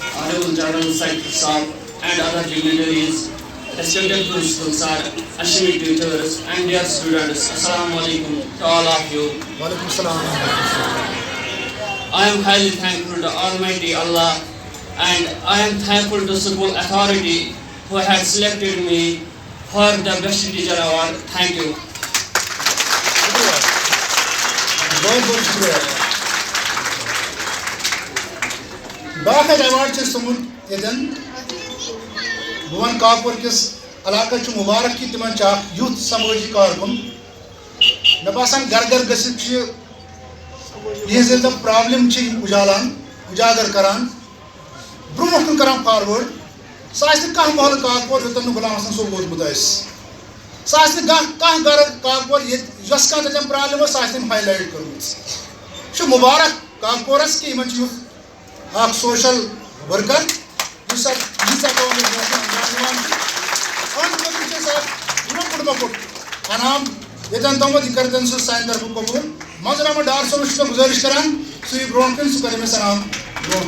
Honorable General Secretary Saab and other dignitaries, respected principals, sir, esteemed tutors, and dear students, Assalamu alaikum to all of you. Walaikum salam. I am highly thankful to Almighty Allah, and I am thankful to school authority who had selected me for the Best Teacher Award. Thank you. बहुत बहुत शुक्रिया बाक़ award से समुन यदन भुवन काकपुर किस इलाका चु मुबारक की तिमन चा youth समाजी कारकुन मे बासान घर घर गसित यह प्रॉब्लम उजालान उजागर करान ब्रोह कुन करान फॉरवर्ड कह महल काकपुर युतन गुलाम हसन सोब वोतमुत कह घर काकपुर यस कह प्रॉब्लम हाईलाइट कर्म मुबारक काकपुरस कि सोशल वर्कर अनाम यतन तमत कर सान तरफ कबूल मंजूर डार सोन गुजारिश करान सह ब्रोह कन सह कर सलाम ब्रोह